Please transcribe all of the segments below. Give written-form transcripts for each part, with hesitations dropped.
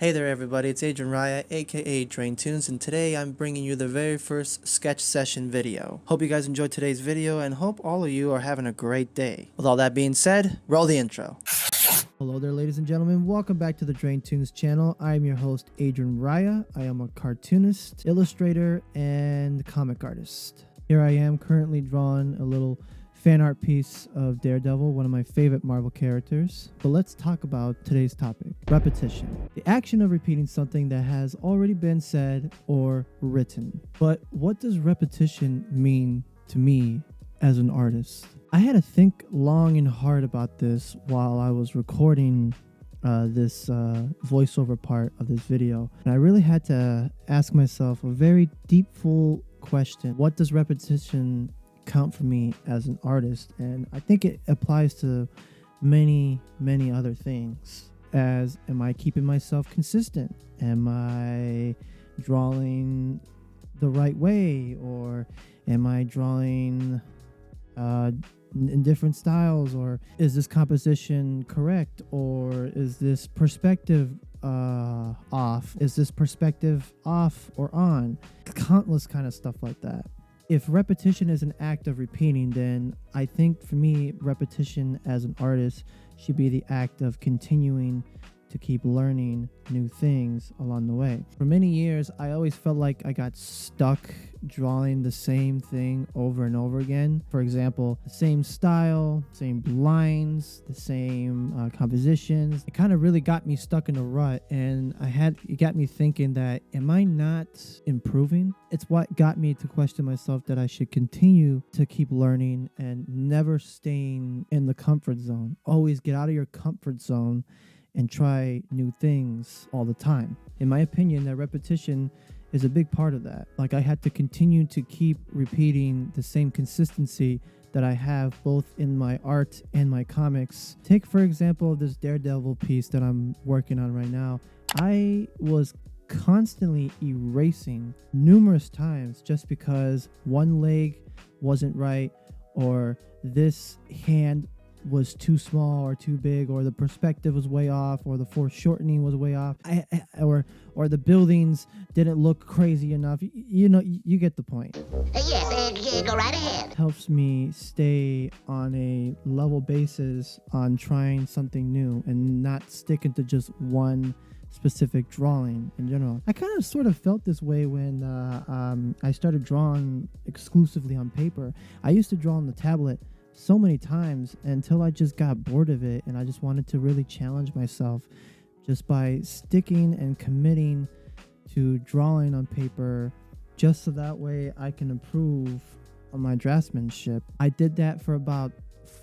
Hey there everybody, it's Adrian Raya, aka DrainToons, and today I'm bringing you the very first sketch session video. Hope you guys enjoyed today's video and hope all of you are having a great day. With all that being said, roll the intro. Hello there ladies and gentlemen, welcome back to the DrainToons channel. I am your host Adrian Raya. I am a cartoonist, illustrator, and comic artist. Here I am currently drawing a little fan art piece of Daredevil, one of my favorite Marvel characters. But let's talk about today's topic, repetition. The action of repeating something that has already been said or written. But what does repetition mean to me as an artist? I had to think long and hard about this while I was recording this voiceover part of this video. And I really had to ask myself a very deepful question. What does repetition count for me as an artist? And I think it applies to many other things. As am I keeping myself consistent? Am I drawing the right way, or am I drawing in different styles, or is this composition correct, or is this perspective off? Is this perspective off or on? Countless kind of stuff like that. If repetition is an act of repeating, then I think for me, repetition as an artist should be the act of continuing to keep learning new things along the way. For many years, I always felt like I got stuck drawing the same thing over and over again. For example, the same style, same lines, the same compositions. It kind of really got me stuck in a rut, and it got me thinking that, am I not improving? It's what got me to question myself that I should continue to keep learning and never staying in the comfort zone. Always get out of your comfort zone and try new things all the time. In my opinion, that repetition is a big part of that. Like, I had to continue to keep repeating the same consistency that I have both in my art and my comics. Take, for example, this Daredevil piece that I'm working on right now. I was constantly erasing numerous times just because one leg wasn't right, or this hand was too small or too big, or the perspective was way off, or the foreshortening was way off, or the buildings didn't look crazy enough. You get the point. Yes, go right ahead. It helps me stay on a level basis on trying something new and not sticking to just one specific drawing in general. I kind of sort of felt this way when I started drawing exclusively on paper. I used to draw on the tablet so many times until I just got bored of it, and I just wanted to really challenge myself just by sticking and committing to drawing on paper, just so that way I can improve on my draftsmanship. I did that for about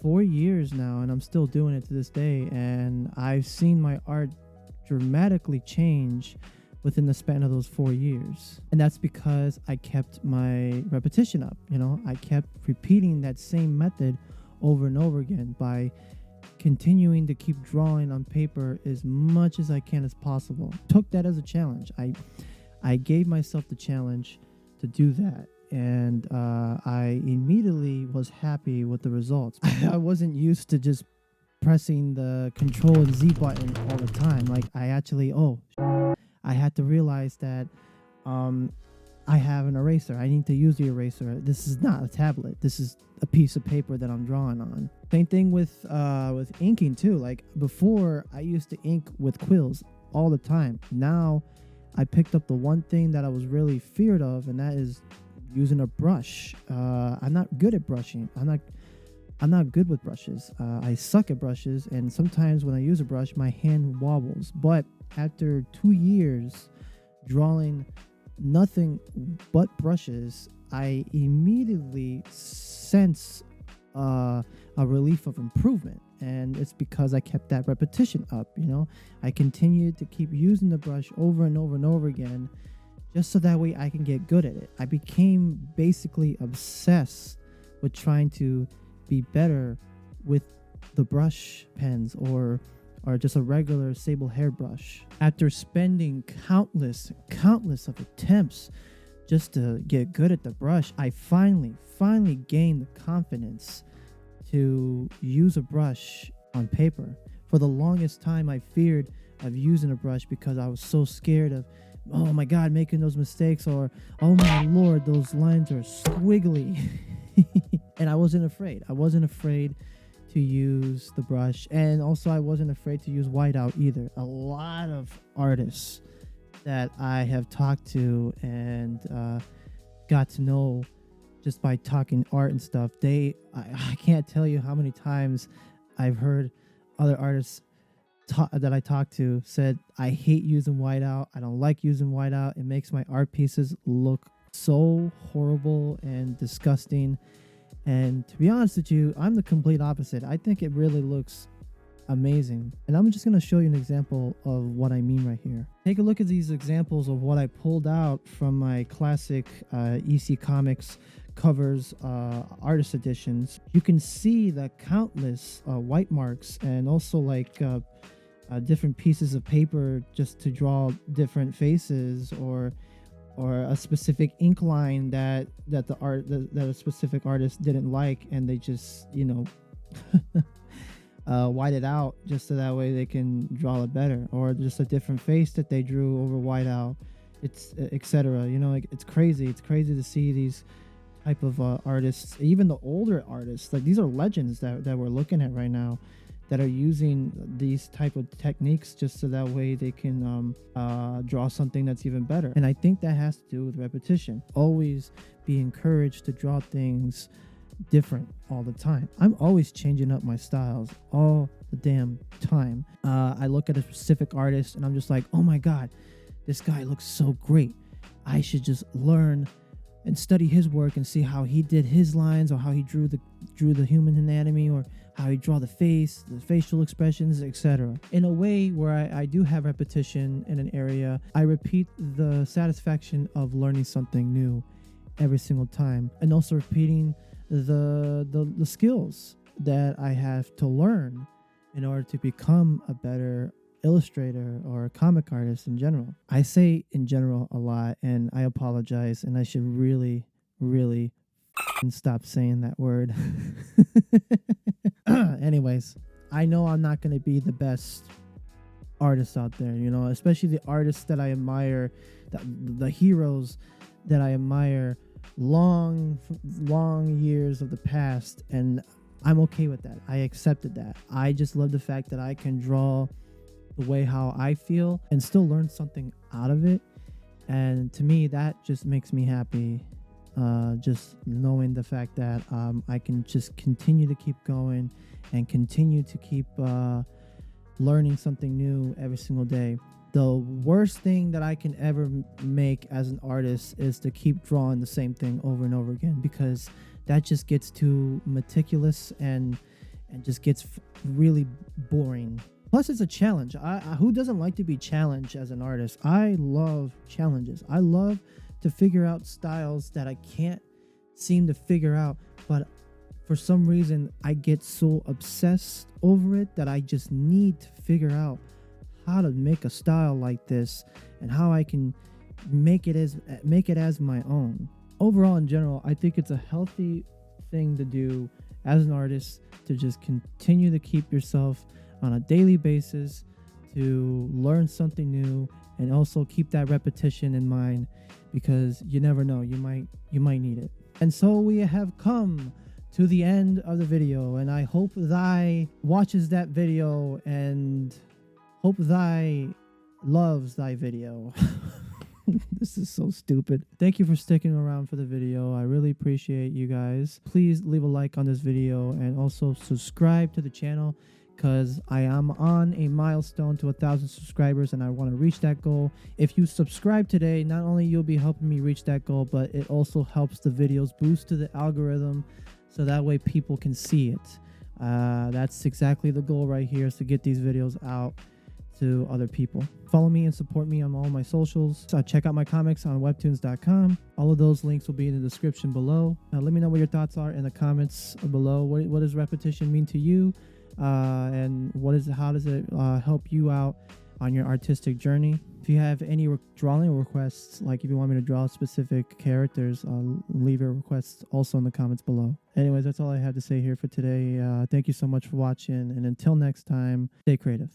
4 years now, and I'm still doing it to this day, and I've seen my art dramatically change within the span of those 4 years. And that's because I kept my repetition up. I kept repeating that same method over and over again by continuing to keep drawing on paper as much as I can as possible. Took that as a challenge. I gave myself the challenge to do that, and I immediately was happy with the results. I wasn't used to just pressing the Control and Z button all the time. Like, I had to realize that I have an eraser. I need to use the eraser. This is not a tablet. This is a piece of paper that I'm drawing on. Same thing with inking too. Like, before, I used to ink with quills all the time. Now I picked up the one thing that I was really feared of, and that is using a brush. I'm not good at brushing. I'm not good with brushes. I suck at brushes, and sometimes when I use a brush, my hand wobbles. But after 2 years drawing nothing but brushes, I immediately sense a relief of improvement. And it's because I kept that repetition up. I continued to keep using the brush over and over and over again, just so that way I can get good at it. I became basically obsessed with trying to be better with the brush pens or just a regular sable hairbrush. After spending countless of attempts just to get good at the brush, I finally gained the confidence to use a brush on paper. For the longest time, I feared of using a brush because I was so scared of, oh my God, making those mistakes, or oh my Lord, those lines are squiggly. And I wasn't afraid. I wasn't afraid to use the brush. And also I wasn't afraid to use whiteout either. A lot of artists that I have talked to and got to know just by talking art and stuff, I can't tell you how many times I've heard other artists that I talked to said, I hate using whiteout. I don't like using whiteout. It makes my art pieces look so horrible and disgusting. And to be honest with you, I'm the complete opposite. I think it really looks amazing. And I'm just going to show you an example of what I mean right here. Take a look at these examples of what I pulled out from my classic EC Comics covers artist editions. You can see the countless white marks, and also like different pieces of paper just to draw different faces, or a specific ink line that a specific artist didn't like, and they just, you know, white it out just so that way they can draw it better, or just a different face that they drew over whiteout. It's etc. You know, like, it's crazy. It's crazy to see these type of artists, even the older artists. Like, these are legends that we're looking at right now, that are using these type of techniques just so that way they can draw something that's even better. And I think that has to do with repetition. Always be encouraged to draw things different all the time. I'm always changing up my styles all the damn time. I look at a specific artist and I'm just like, oh my God, this guy looks so great. I should just learn and study his work and see how he did his lines, or how he drew the human anatomy, or how he draw the face, the facial expressions, etc. In a way where I do have repetition in an area, I repeat the satisfaction of learning something new every single time, and also repeating the skills that I have to learn in order to become a better illustrator or a comic artist in general. I say in general a lot, and I apologize, and I should really stop saying that word. Anyways, I know I'm not going to be the best artist out there, you know, especially the artists that I admire, the heroes that I admire long years of the past, and I'm okay with that. I accepted that. I just love the fact that I can draw the way how I feel and still learn something out of it. And to me, that just makes me happy. Just knowing the fact that I can just continue to keep going and continue to keep learning something new every single day. The worst thing that I can ever make as an artist is to keep drawing the same thing over and over again, because that just gets too meticulous and just gets really boring. Plus, it's a challenge. Who doesn't like to be challenged as an artist? I love challenges. I love to figure out styles that I can't seem to figure out, but for some reason I get so obsessed over it that I just need to figure out how to make a style like this and how I can make it as my own. Overall, in general, I think it's a healthy thing to do as an artist, to just continue to keep yourself on a daily basis, to learn something new, and also keep that repetition in mind, because you never know, you might need it. And so we have come to the end of the video, and I hope thy watches that video, and hope thy loves thy video. This is so stupid. Thank you for sticking around for the video. I really appreciate you guys. Please leave a like on this video, and also subscribe to the channel, because I am on a milestone to 1,000 subscribers, and I want to reach that goal. If you subscribe today, not only you'll be helping me reach that goal, but it also helps the videos boost to the algorithm, so that way people can see it. That's exactly the goal right here, is to get these videos out to other people. Follow me and support me on all my socials. Check out my comics on webtoons.com. All of those links will be in the description below. Let me know what your thoughts are in the comments below. What does repetition mean to you? And how does it help you out on your artistic journey? If you have any drawing requests, like if you want me to draw specific characters, leave your requests also in the comments below. Anyways, that's all I have to say here for today. Thank you so much for watching, and until next time, stay creative.